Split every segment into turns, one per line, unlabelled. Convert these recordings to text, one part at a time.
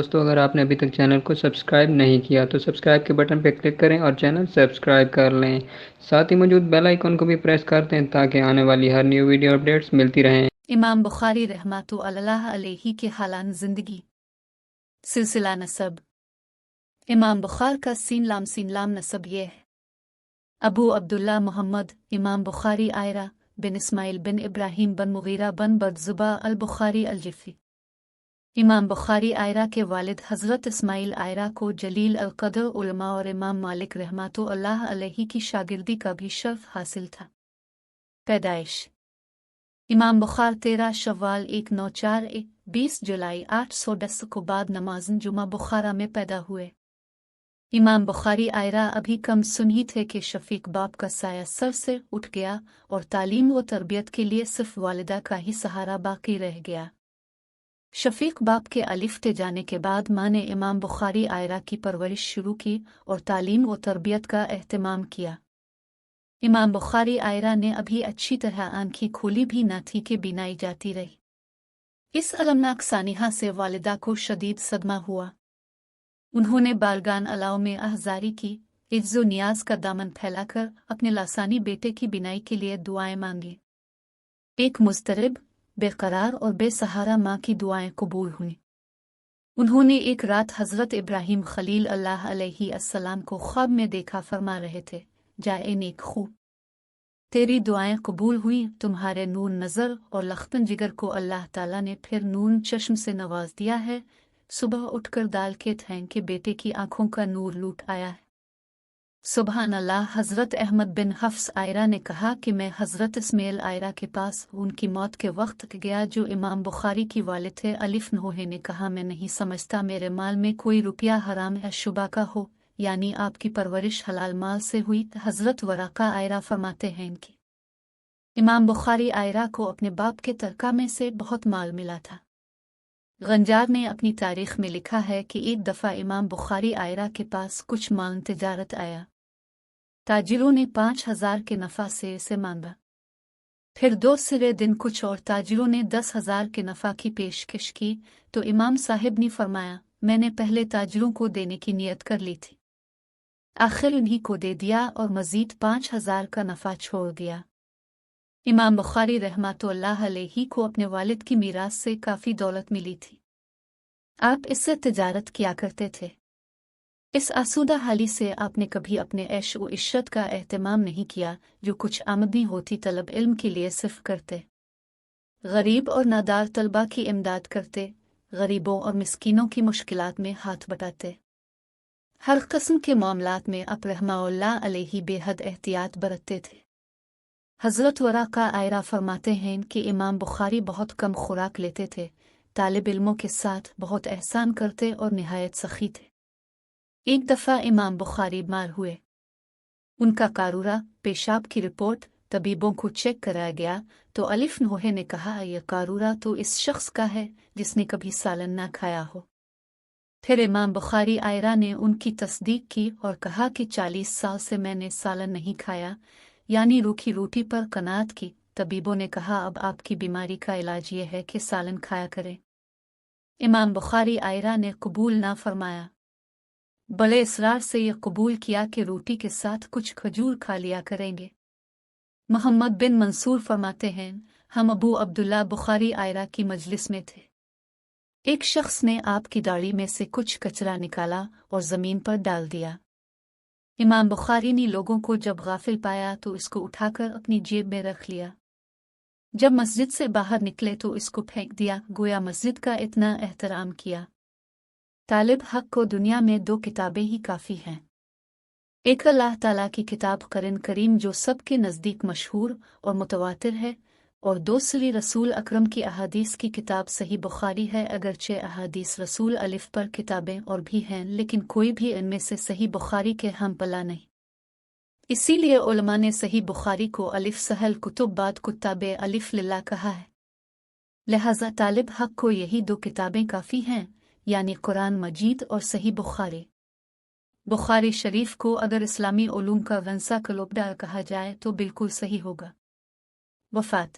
دوستو اگر آپ نے ابھی تک چینل کو سبسکرائب نہیں کیا تو سبسکرائب کے بٹن پہ کلک کریں اور چینل سبسکرائب کر لیں، ساتھ ہی موجود بیل آئیکن کو بھی پریس کر دیں تاکہ آنے والی ہر نیو ویڈیو اپڈیٹس ملتی رہیں۔
امام بخاری رحمۃ اللہ علیہ کے حالان زندگی سلسلہ نسب۔ امام بخار کا سین لام نسب یہ ہے: ابو عبداللہ محمد امام بخاری آئرہ بن اسماعیل بن ابراہیم بن مغیرہ بن برزبہ البخاری الجفی۔ امام بخاری آئرہ کے والد حضرت اسماعیل آئرہ کو جلیل القدر علماء اور امام مالک رحمۃ اللہ علیہ کی شاگردی کا بھی شرف حاصل تھا۔ پیدائش: امام بخار 13 شوال 1904 20 جولائی 810 کو بعد نماز جمعہ بخارا میں پیدا ہوئے۔ امام بخاری آئرہ ابھی کم سن ہی تھے کہ شفیق باپ کا سایہ سر سے اٹھ گیا اور تعلیم و تربیت کے لیے صرف والدہ کا ہی سہارا باقی رہ گیا۔ شفیق باپ کے الفتے جانے کے بعد ماں نے امام بخاری آئرہ کی پرورش شروع کی اور تعلیم و تربیت کا اہتمام کیا۔ امام بخاری آئرہ نے ابھی اچھی طرح آنکھیں کھولی بھی نہ تھی کہ بینائی جاتی رہی۔ اس المناک سانحہ سے والدہ کو شدید صدمہ ہوا۔ انہوں نے بارگاہ اللہ میں آہذاری کی، عجز و نیاز کا دامن پھیلا کر اپنے لاسانی بیٹے کی بینائی کے لیے دعائیں مانگی۔ ایک مضطرب، بے قرار اور بے سہارا ماں کی دعائیں قبول ہوئیں۔ انہوں نے ایک رات حضرت ابراہیم خلیل اللہ علیہ السلام کو خواب میں دیکھا، فرما رہے تھے: جا اے نیک خو، تیری دعائیں قبول ہوئیں، تمہارے نور نظر اور لختن جگر کو اللہ تعالیٰ نے پھر نور چشم سے نواز دیا ہے۔ صبح اٹھ کر دال کے تھینگ کے بیٹے کی آنکھوں کا نور لوٹ آیا ہے۔ سبحان اللہ۔ حضرت احمد بن حفص آئرہ نے کہا کہ میں حضرت اسماعیل آئرہ کے پاس ان کی موت کے وقت گیا جو امام بخاری کی والد تھے۔ الف نوح نے کہا میں نہیں سمجھتا میرے مال میں کوئی روپیہ حرام یا شبہ کا ہو، یعنی آپ کی پرورش حلال مال سے ہوئی۔ حضرت ورقہ آئرہ فرماتے ہیں کہ امام بخاری آئرہ کو اپنے باپ کے ترکہ میں سے بہت مال ملا تھا۔ غنجار نے اپنی تاریخ میں لکھا ہے کہ ایک دفعہ امام بخاری آئرہ کے پاس کچھ مال تجارت آیا۔ تاجروں نے 5000 کے نفع سے اسے مانگا۔ پھر دوسرے دن کچھ اور تاجروں نے 10,000 کے نفع کی پیشکش کی تو امام صاحب نے فرمایا میں نے پہلے تاجروں کو دینے کی نیت کر لی تھی، آخر انہی کو دے دیا اور مزید 5000 کا نفع چھوڑ دیا۔ امام بخاری رحمۃ اللہ علیہ کو اپنے والد کی میراث سے کافی دولت ملی تھی۔ آپ اس سے تجارت کیا کرتے تھے۔ اس آسودہ حالی سے آپ نے کبھی اپنے عیش و عشرت کا اہتمام نہیں کیا، جو کچھ آمدنی ہوتی طلب علم کے لیے صرف کرتے، غریب اور نادار طلبہ کی امداد کرتے، غریبوں اور مسکینوں کی مشکلات میں ہاتھ بٹاتے۔ ہر قسم کے معاملات میں آپ رحمہ اللہ علیہ بے حد احتیاط برتتے تھے۔ حضرت ورقہ آئرہ فرماتے ہیں کہ امام بخاری بہت کم خوراک لیتے تھے، طالب علموں کے ساتھ بہت احسان کرتے اور نہایت سخی تھے۔ ایک دفعہ امام بخاری بیمار ہوئے۔ ان کا قارورہ، پیشاب کی رپورٹ طبیبوں کو چیک کرایا گیا تو الف نوح نے کہا یہ قارورہ تو اس شخص کا ہے جس نے کبھی سالن نہ کھایا ہو۔ پھر امام بخاری آئرہ نے ان کی تصدیق کی اور کہا کہ 40 سال سے میں نے سالن نہیں کھایا، یعنی روکھی روٹی پر قناعت کی۔ طبیبوں نے کہا اب آپ کی بیماری کا علاج یہ ہے کہ سالن کھایا کریں۔ امام بخاری آئرہ نے قبول نہ فرمایا، بڑے اصرار سے یہ قبول کیا کہ روٹی کے ساتھ کچھ کھجور کھا لیا کریں گے۔ محمد بن منصور فرماتے ہیں ہم ابو عبداللہ بخاری آئرہ کی مجلس میں تھے، ایک شخص نے آپ کی داڑھی میں سے کچھ کچرا نکالا اور زمین پر ڈال دیا۔ امام بخاری نے لوگوں کو جب غافل پایا تو اس کو اٹھا کر اپنی جیب میں رکھ لیا۔ جب مسجد سے باہر نکلے تو اس کو پھینک دیا، گویا مسجد کا اتنا احترام کیا۔ طالب حق کو دنیا میں 2 کتابیں ہی کافی ہیں، ایک اللہ تعالیٰ کی کتاب قرآن کریم جو سب کے نزدیک مشہور اور متواتر ہے، اور دوسری رسول اکرم کی احادیث کی کتاب صحیح بخاری ہے۔ اگرچہ احادیث رسول الف پر کتابیں اور بھی ہیں لیکن کوئی بھی ان میں سے صحیح بخاری کے ہم پلہ نہیں۔ اسی لیے علماء نے صحیح بخاری کو الف سہل کتب بعد کتاب الف للہ کہا ہے۔ لہذا طالب حق کو یہی 2 کتابیں کافی ہیں، یعنی قرآن مجید اور صحیح بخاری۔ بخاری شریف کو اگر اسلامی علوم کا ونسا کلوبڈا کہا جائے تو بالکل صحیح ہوگا۔ وفات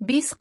20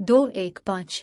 2-1-5